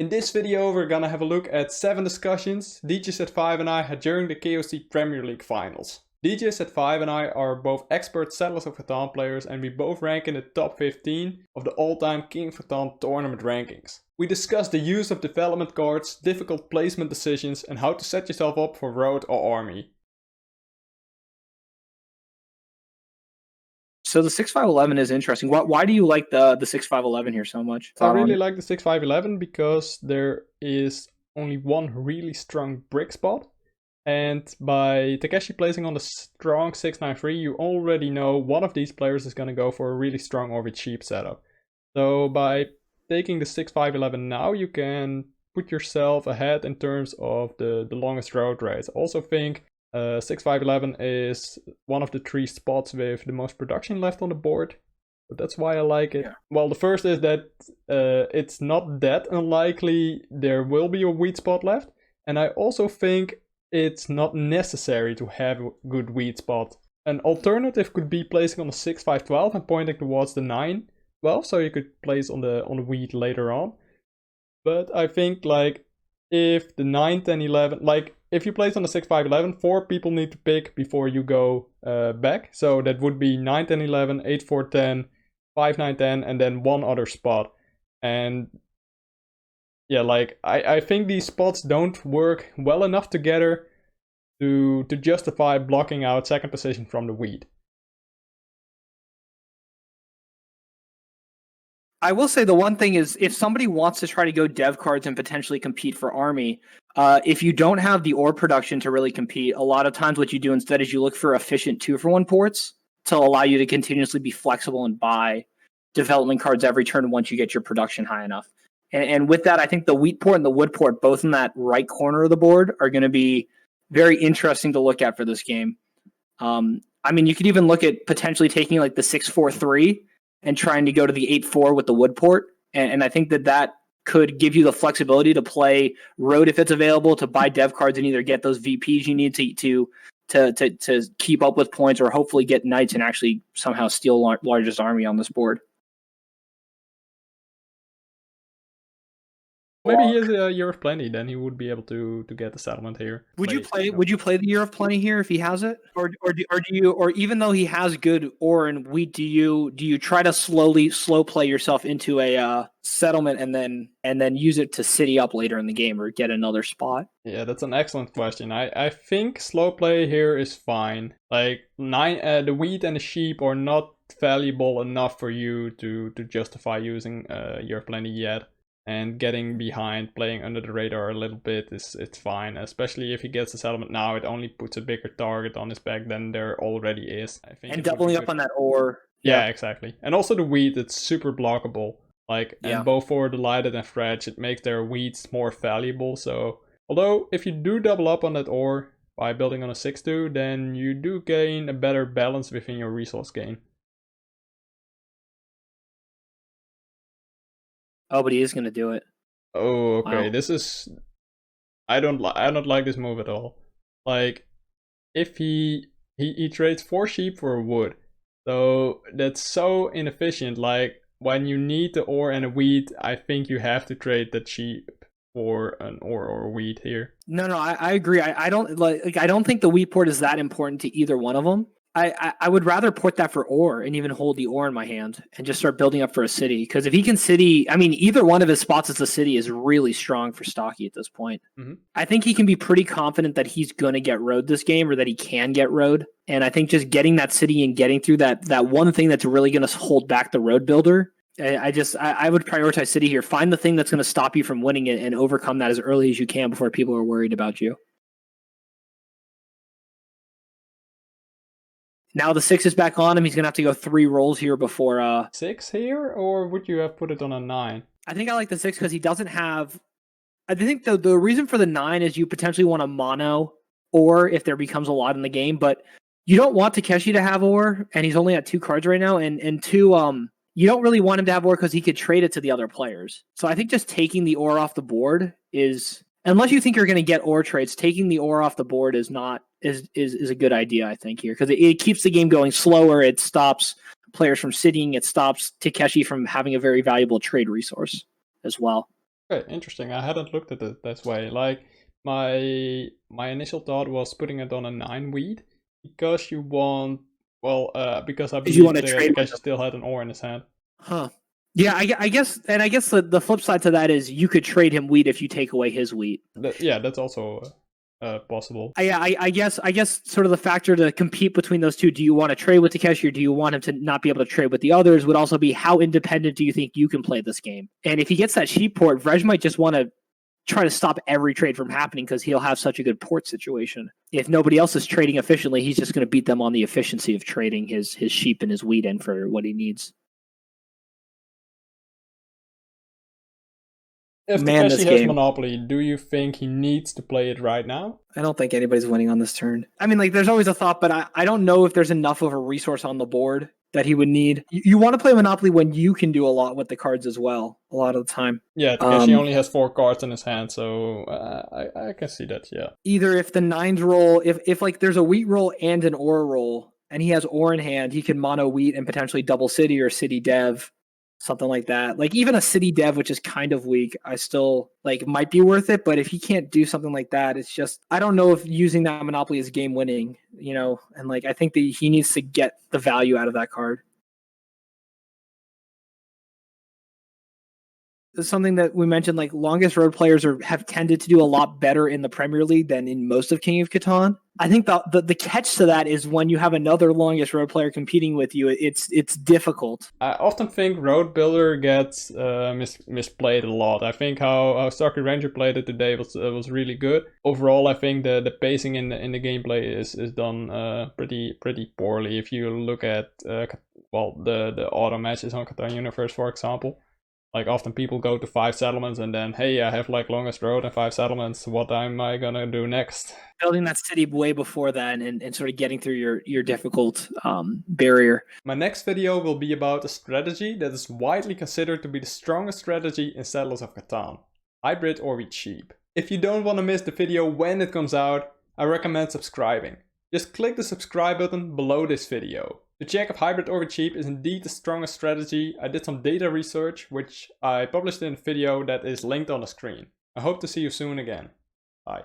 In this video we're gonna have a look at 7 discussions DJset5 and I had during the KOC Premier League finals. DJset5 and I are both expert Settlers of Catan players and we both rank in the top 15 of the all-time King of Catan tournament rankings. We discussed the use of development cards, difficult placement decisions and how to set yourself up for road or army. So the 6-5-11 is interesting. Why do you like the 6-5-11 here so much? I really like the 6-5-11 because there is only one really strong brick spot. And by Takeshi placing on the strong 6-9-3, you already know one of these players is going to go for a really strong or cheap setup. So by taking the 6-5-11 now, you can put yourself ahead in terms of the longest road race. I also think 6-5-11 is one of the 3 spots with the most production left on the board. But that's why I like it. Yeah. Well, the first is that it's not that unlikely there will be a weed spot left. And I also think it's not necessary to have a good weed spot. An alternative could be placing on the 6-5-12 and pointing towards the 9-12, so you could place on the weed later on. But I think like if the 9-10-11, like if you place on the 6-5-11, 4 people need to pick before you go back. So that would be 9-10-11, 8-4-10, 5-9-10, and then one other spot. And yeah, like I think these spots don't work well enough together to justify blocking out second position from the weed. I will say the one thing is, if somebody wants to try to go dev cards and potentially compete for army, if you don't have the ore production to really compete, a lot of times what you do instead is you look for efficient 2-for-1 ports to allow you to continuously be flexible and buy development cards every turn once you get your production high enough. And with that, I think the wheat port and the wood port, both in that right corner of the board, are going to be very interesting to look at for this game. I mean, you could even look at potentially taking like the 6-4-3 and trying to go to the 8-4 with the wood port. And I think that could give you the flexibility to play road if it's available, to buy dev cards and either get those VPs you need to keep up with points, or hopefully get knights and actually somehow steal largest army on this board. Maybe he has a Year of Plenty, then he would be able to get the settlement here. Would you play the Year of Plenty here if he has it, or even though he has good ore and wheat, do you try to slow play yourself into a settlement and then use it to city up later in the game or get another spot? Yeah, that's an excellent question. I think slow play here is fine. Like the wheat and the sheep are not valuable enough for you to justify using Year of Plenty yet. And getting behind, playing under the radar a little bit, it's fine. Especially if he gets the settlement now, it only puts a bigger target on his back than there already is. I think. And doubling up on that ore. Yeah, exactly. And also the wheat, it's super blockable. Like, and both for the lighted and fretch, it makes their wheats more valuable. So, although if you do double up on that ore by building on a 6-2, then you do gain a better balance within your resource gain. Oh, but he is going to do it. Oh, okay. Wow. This is... I don't like this move at all. Like, if he trades 4 sheep for a wood. So, that's so inefficient. Like, when you need the ore and a wheat, I think you have to trade that sheep for an ore or a wheat here. No, I agree. I don't think the wheat port is that important to either one of them. I would rather port that for ore and even hold the ore in my hand and just start building up for a city. Because if he can city, I mean, either one of his spots as a city is really strong for Stocky at this point. Mm-hmm. I think he can be pretty confident that he's going to get road this game, or that he can get road. And I think just getting that city and getting through that one thing that's really going to hold back the road builder, I would prioritize city here. Find the thing that's going to stop you from winning it and overcome that as early as you can before people are worried about you. Now the 6 is back on him. He's going to have to go 3 rolls here before... 6 here? Or would you have put it on a 9? I think I like the 6 because he doesn't have... I think the reason for the 9 is you potentially want a mono ore if there becomes a lot in the game, but you don't want Takeshi to have ore, and he's only at 2 cards right now, and 2, you don't really want him to have ore because he could trade it to the other players. So I think just taking the ore off the board is... Unless you think you're going to get ore trades, taking the ore off the board is a good idea, I think, here, because it keeps the game going slower. It stops players from sitting. It stops Takeshi from having a very valuable trade resource as well. Okay, interesting. I hadn't looked at it this way. Like my initial thought was putting it on a 9 weed because you want, well, because I Because you believe want to trade with Takeshi them. still had an ore in his hand. Huh. Yeah, I guess, and I guess the flip side to that is you could trade him wheat if you take away his wheat. Yeah, that's also possible. I guess sort of the factor to compete between those two. Do you want to trade with Takeshi, or do you want him to not be able to trade with the others? Would also be how independent do you think you can play this game? And if he gets that cheap port, Vrej might just want to try to stop every trade from happening because he'll have such a good port situation. If nobody else is trading efficiently, he's just going to beat them on the efficiency of trading his sheep and his wheat in for what he needs. If Takeshi has Monopoly, do you think he needs to play it right now? I don't think anybody's winning on this turn. I mean, like, there's always a thought, but I don't know if there's enough of a resource on the board that he would need. You want to play Monopoly when you can do a lot with the cards as well, a lot of the time. Yeah, Takeshi only has 4 cards in his hand, so I can see that, yeah. Either if the 9s roll, if like there's a wheat roll and an ore roll, and he has ore in hand, he can mono wheat and potentially double city or city dev. Something like that. Like even a city dev, which is kind of weak, I still like might be worth it. But if he can't do something like that, it's just I don't know if using that Monopoly is game winning, you know. And like I think that he needs to get the value out of that card. It's something that we mentioned. Like longest road players have tended to do a lot better in the Premier League than in most of King of Catan. I think the catch to that is when you have another longest road player competing with you, it's difficult. I often think Road Builder gets misplayed a lot. I think how Starkey Ranger played it today was really good. Overall, I think the pacing in the gameplay is done pretty poorly. If you look at the auto matches on Catan Universe, for example. Like often people go to 5 settlements and then, hey, I have like longest road and 5 settlements. What am I gonna do next? Building that city way before that and sort of getting through your difficult barrier. My next video will be about a strategy that is widely considered to be the strongest strategy in Settlers of Catan. Hybrid or wheat sheep. If you don't want to miss the video when it comes out, I recommend subscribing. Just click the subscribe button below this video. To check if hybrid or wheat sheep is indeed the strongest strategy, I did some data research which I published in a video that is linked on the screen. I hope to see you soon again. Bye.